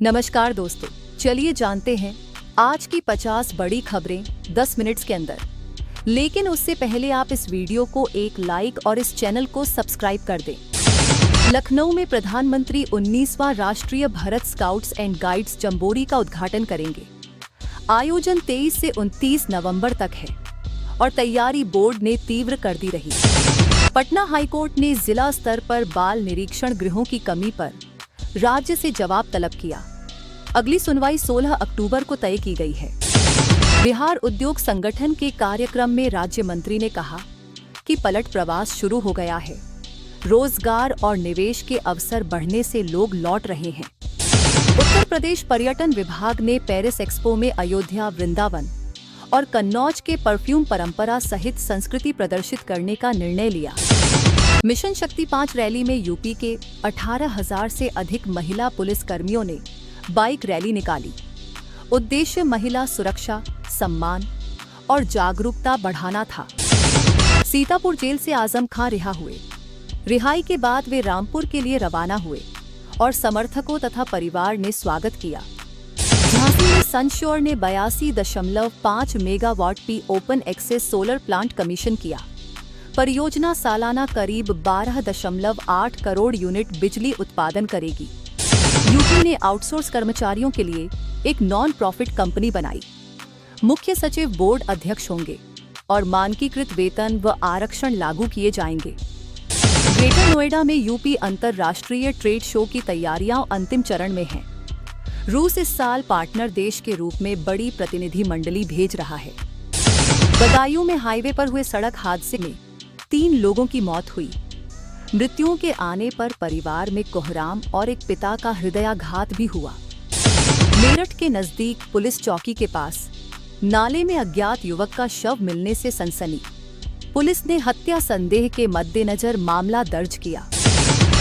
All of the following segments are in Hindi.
नमस्कार दोस्तों, चलिए जानते हैं आज की 50 बड़ी खबरें 10 मिनट्स के अंदर। लेकिन उससे पहले आप इस वीडियो को एक लाइक और इस चैनल को सब्सक्राइब कर दें। लखनऊ में प्रधानमंत्री 19वां राष्ट्रीय भारत स्काउट्स एंड गाइड्स जंबोरी का उद्घाटन करेंगे। आयोजन 23 से 29 नवंबर तक है और तैयारी बोर्ड ने तीव्र कर दी रही। पटना हाईकोर्ट ने जिला स्तर पर बाल निरीक्षण गृहों की कमी पर राज्य से जवाब तलब किया। अगली सुनवाई 16 अक्टूबर को तय की गई है। बिहार उद्योग संगठन के कार्यक्रम में राज्य मंत्री ने कहा कि पलट प्रवास शुरू हो गया है। रोजगार और निवेश के अवसर बढ़ने से लोग लौट रहे हैं। उत्तर प्रदेश पर्यटन विभाग ने पेरिस एक्सपो में अयोध्या, वृंदावन और कन्नौज के परफ्यूम परंपरा सहित संस्कृति प्रदर्शित करने का निर्णय लिया। मिशन शक्ति 5 रैली में यूपी के 18,000 से अधिक महिला पुलिस कर्मियों ने बाइक रैली निकाली। उद्देश्य महिला सुरक्षा, सम्मान और जागरूकता बढ़ाना था। सीतापुर जेल से आजम खान रिहा हुए। रिहाई के बाद वे रामपुर के लिए रवाना हुए और समर्थकों तथा परिवार ने स्वागत किया। झांसी में सनश्योर ने 82.5 megawatt p open access solar plant commission किया। परियोजना सालाना करीब 12.8 करोड़ यूनिट बिजली उत्पादन करेगी। यूपी ने आउटसोर्स कर्मचारियों के लिए एक नॉन प्रॉफिट कंपनी बनाई। मुख्य सचिव बोर्ड अध्यक्ष होंगे और मानकीकृत वेतन व आरक्षण लागू किए जाएंगे। ग्रेटर नोएडा में यूपी अंतर्राष्ट्रीय ट्रेड शो की तैयारियां अंतिम चरण में हैं। रूस इस साल पार्टनर देश के रूप में बड़ी प्रतिनिधि मंडली भेज रहा है। बदायूं में हाईवे पर हुए सड़क हादसे में 3 लोगों की मौत हुई। मृत्युओं के आने पर परिवार में कोहराम और एक पिता का हृदयाघात भी हुआ। मेरठ के नजदीक पुलिस चौकी के पास नाले में अज्ञात युवक का शव मिलने से सनसनी। पुलिस ने हत्या संदेह के मद्देनजर मामला दर्ज किया।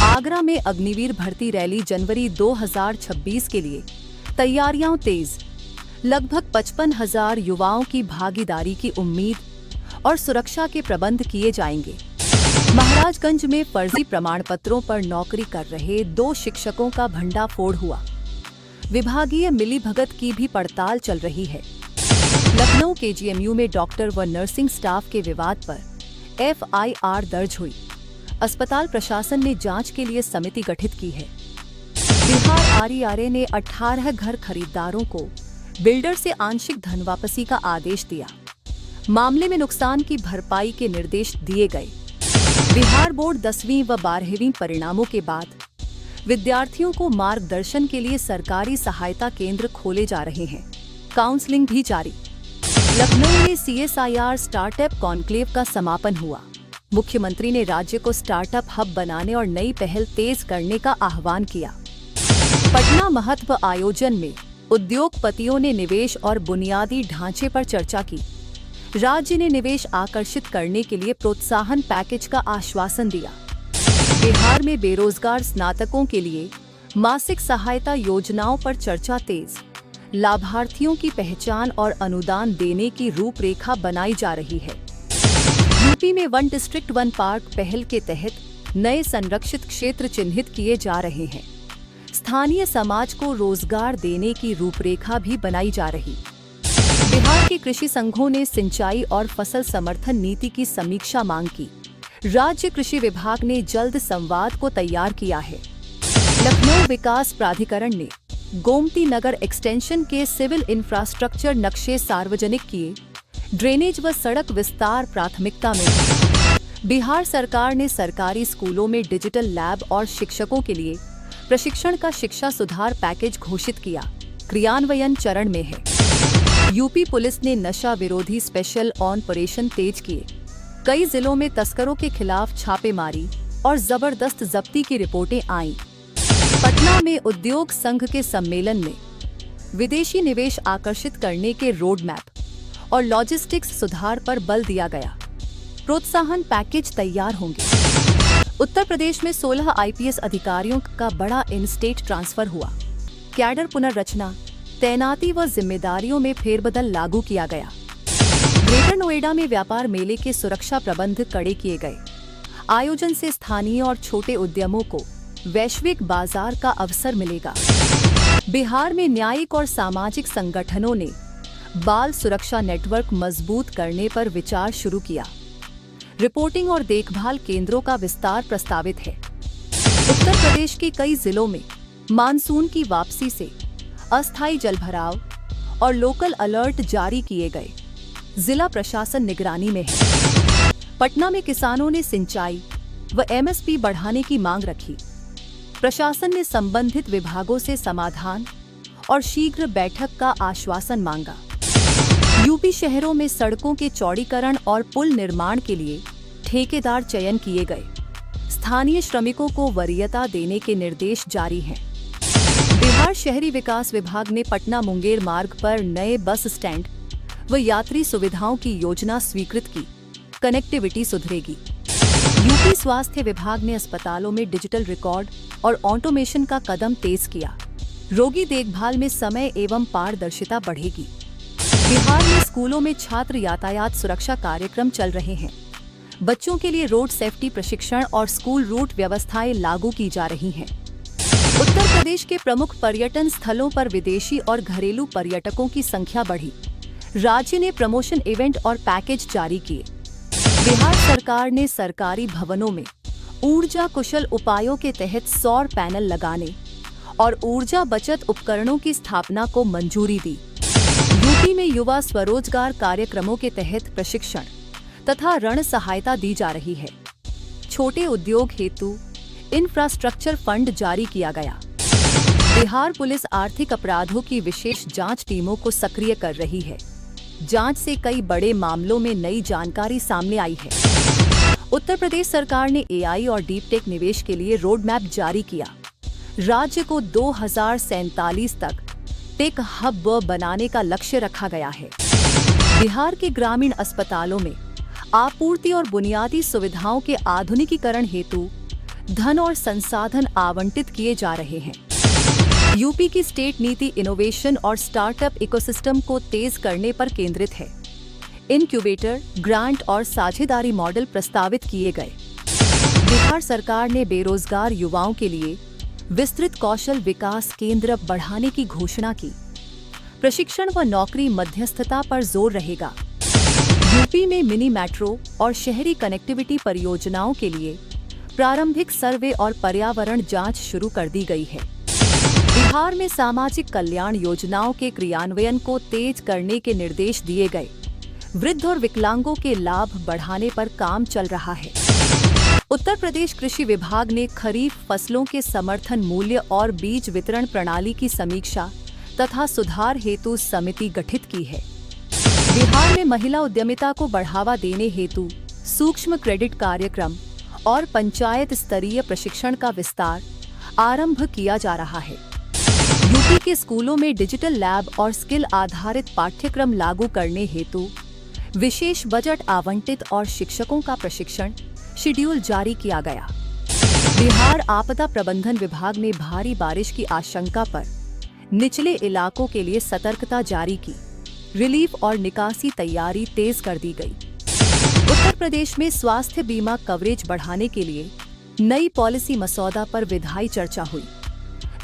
आगरा में अग्निवीर भर्ती रैली जनवरी 2026 के लिए तैयारियां तेज। लगभग 55,000 युवाओं की भागीदारी की उम्मीद और सुरक्षा के प्रबंध किए जाएंगे। महाराजगंज में फर्जी प्रमाण पत्रों पर नौकरी कर रहे 2 शिक्षकों का भंडाफोड़ हुआ। विभागीय मिलीभगत की भी पड़ताल चल रही है। लखनऊ केजीएमयू में डॉक्टर व नर्सिंग स्टाफ के विवाद पर FIR दर्ज हुई। अस्पताल प्रशासन ने जांच के लिए समिति गठित की है। बिहार RERA ने 18 घर खरीदारों को बिल्डर से आंशिक धन वापसी का आदेश दिया। मामले में नुकसान की भरपाई के निर्देश दिए गए। बिहार बोर्ड 10वीं व 12वीं परिणामों के बाद विद्यार्थियों को मार्गदर्शन के लिए सरकारी सहायता केंद्र खोले जा रहे हैं। काउंसलिंग भी जारी। लखनऊ में CSIR स्टार्टअप कॉन्क्लेव का समापन हुआ। मुख्यमंत्री ने राज्य को स्टार्टअप हब बनाने और नई पहल तेज करने का आह्वान किया। पटना महत्व आयोजन में उद्योगपतियों ने निवेश और बुनियादी ढांचे पर चर्चा की। राज्य ने निवेश आकर्षित करने के लिए प्रोत्साहन पैकेज का आश्वासन दिया। बिहार में बेरोजगार स्नातकों के लिए मासिक सहायता योजनाओं पर चर्चा तेज। लाभार्थियों की पहचान और अनुदान देने की रूपरेखा बनाई जा रही है। यूपी में 1 डिस्ट्रिक्ट 1 पार्क पहल के तहत नए संरक्षित क्षेत्र चिन्हित किए जा रहे हैं। स्थानीय समाज को रोजगार देने की रूपरेखा भी बनाई जा रही। बिहार के कृषि संघों ने सिंचाई और फसल समर्थन नीति की समीक्षा मांग की। राज्य कृषि विभाग ने जल्द संवाद को तैयार किया है। लखनऊ विकास प्राधिकरण ने गोमती नगर एक्सटेंशन के सिविल इंफ्रास्ट्रक्चर नक्शे सार्वजनिक किए। ड्रेनेज व सड़क विस्तार प्राथमिकता में है। बिहार सरकार ने सरकारी स्कूलों में डिजिटल लैब और शिक्षकों के लिए प्रशिक्षण का शिक्षा सुधार पैकेज घोषित किया। क्रियान्वयन चरण में है। यूपी पुलिस ने नशा विरोधी स्पेशल ऑपरेशन तेज किए। कई जिलों में तस्करों के खिलाफ छापेमारी और जबरदस्त जब्ती की रिपोर्टें आईं। पटना में उद्योग संघ के सम्मेलन में विदेशी निवेश आकर्षित करने के रोड मैप और लॉजिस्टिक्स सुधार पर बल दिया गया। प्रोत्साहन पैकेज तैयार होंगे। उत्तर प्रदेश में 16 IPS अधिकारियों का बड़ा इन स्टेट ट्रांसफर हुआ। कैडर पुनर्रचना, तैनाती व जिम्मेदारियों में फेरबदल लागू किया गया। ग्रेटर नोएडा में व्यापार मेले के सुरक्षा प्रबंध कड़े किए गए। आयोजन से स्थानीय और छोटे उद्यमों को वैश्विक बाजार का अवसर मिलेगा। बिहार में न्यायिक और सामाजिक संगठनों ने बाल सुरक्षा नेटवर्क मजबूत करने पर विचार शुरू किया। रिपोर्टिंग और देखभाल केंद्रों का विस्तार प्रस्तावित है। उत्तर प्रदेश के कई जिलों में मानसून की वापसी से अस्थायी जलभराव और लोकल अलर्ट जारी किए गए। जिला प्रशासन निगरानी में है। पटना में किसानों ने सिंचाई व एमएसपी बढ़ाने की मांग रखी। प्रशासन ने संबंधित विभागों से समाधान और शीघ्र बैठक का आश्वासन मांगा। यूपी शहरों में सड़कों के चौड़ीकरण और पुल निर्माण के लिए ठेकेदार चयन किए गए। स्थानीय श्रमिकों को वरीयता देने के निर्देश जारी हैं। बिहार शहरी विकास विभाग ने पटना मुंगेर मार्ग पर नए बस स्टैंड व यात्री सुविधाओं की योजना स्वीकृत की। कनेक्टिविटी सुधरेगी। यूपी स्वास्थ्य विभाग ने अस्पतालों में डिजिटल रिकॉर्ड और ऑटोमेशन का कदम तेज किया। रोगी देखभाल में समय एवं पारदर्शिता बढ़ेगी। बिहार में स्कूलों में छात्र यातायात सुरक्षा कार्यक्रम चल रहे हैं। बच्चों के लिए रोड सेफ्टी प्रशिक्षण और स्कूल रूट व्यवस्थाएं लागू की जा रही हैं। उत्तर प्रदेश के प्रमुख पर्यटन स्थलों पर विदेशी और घरेलू पर्यटकों की संख्या बढ़ी। राज्य ने प्रमोशन इवेंट और पैकेज जारी किए। बिहार सरकार ने सरकारी भवनों में ऊर्जा कुशल उपायों के तहत सौर पैनल लगाने और ऊर्जा बचत उपकरणों की स्थापना को मंजूरी दी। यूपी में युवा स्वरोजगार कार्यक्रमों के तहत प्रशिक्षण तथा ऋण सहायता दी जा रही है। छोटे उद्योग हेतु इंफ्रास्ट्रक्चर फंड जारी किया गया। बिहार पुलिस आर्थिक अपराधों की विशेष जांच टीमों को सक्रिय कर रही है। जांच से कई बड़े मामलों में नई जानकारी सामने आई है। उत्तर प्रदेश सरकार ने एआई और डीप टेक निवेश के लिए रोड मैप जारी किया। राज्य को 2047 तक टेक हब बनाने का लक्ष्य रखा गया है। बिहार के ग्रामीण अस्पतालों में आपूर्ति और बुनियादी सुविधाओं के आधुनिकीकरण हेतु धन और संसाधन आवंटित किए जा रहे हैं। यूपी की स्टेट नीति इनोवेशन और स्टार्टअप इकोसिस्टम को तेज करने पर केंद्रित है। इनक्यूबेटर, ग्रांट और साझेदारी मॉडल प्रस्तावित किए गए। बिहार सरकार ने बेरोजगार युवाओं के लिए विस्तृत कौशल विकास केंद्र बढ़ाने की घोषणा की। प्रशिक्षण व नौकरी मध्यस्थता पर जोर रहेगा। यूपी में मिनी मेट्रो और शहरी कनेक्टिविटी परियोजनाओं के लिए प्रारंभिक सर्वे और पर्यावरण जांच शुरू कर दी गई है। बिहार में सामाजिक कल्याण योजनाओं के क्रियान्वयन को तेज करने के निर्देश दिए गए। वृद्ध और विकलांगों के लाभ बढ़ाने पर काम चल रहा है। उत्तर प्रदेश कृषि विभाग ने खरीफ फसलों के समर्थन मूल्य और बीज वितरण प्रणाली की समीक्षा तथा सुधार हेतु समिति गठित की है। बिहार में महिला उद्यमिता को बढ़ावा देने हेतु सूक्ष्म क्रेडिट कार्यक्रम और पंचायत स्तरीय प्रशिक्षण का विस्तार आरंभ किया जा रहा है। यूपी के स्कूलों में डिजिटल लैब और स्किल आधारित पाठ्यक्रम लागू करने हेतु विशेष बजट आवंटित और शिक्षकों का प्रशिक्षण शेड्यूल जारी किया गया। बिहार आपदा प्रबंधन विभाग ने भारी बारिश की आशंका पर निचले इलाकों के लिए सतर्कता जारी की। रिलीफ और निकासी तैयारी तेज कर दी गई। उत्तर प्रदेश में स्वास्थ्य बीमा कवरेज बढ़ाने के लिए नई पॉलिसी मसौदा पर विधायी चर्चा हुई।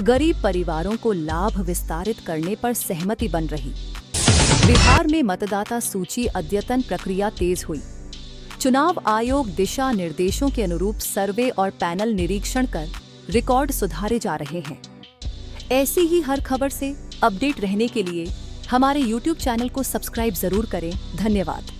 गरीब परिवारों को लाभ विस्तारित करने पर सहमति बन रही। बिहार में मतदाता सूची अद्यतन प्रक्रिया तेज हुई। चुनाव आयोग दिशा निर्देशों के अनुरूप सर्वे और पैनल निरीक्षण कर रिकॉर्ड सुधारे जा रहे हैं। ऐसी ही हर खबर से अपडेट रहने के लिए हमारे YouTube चैनल को सब्सक्राइब जरूर करें। धन्यवाद।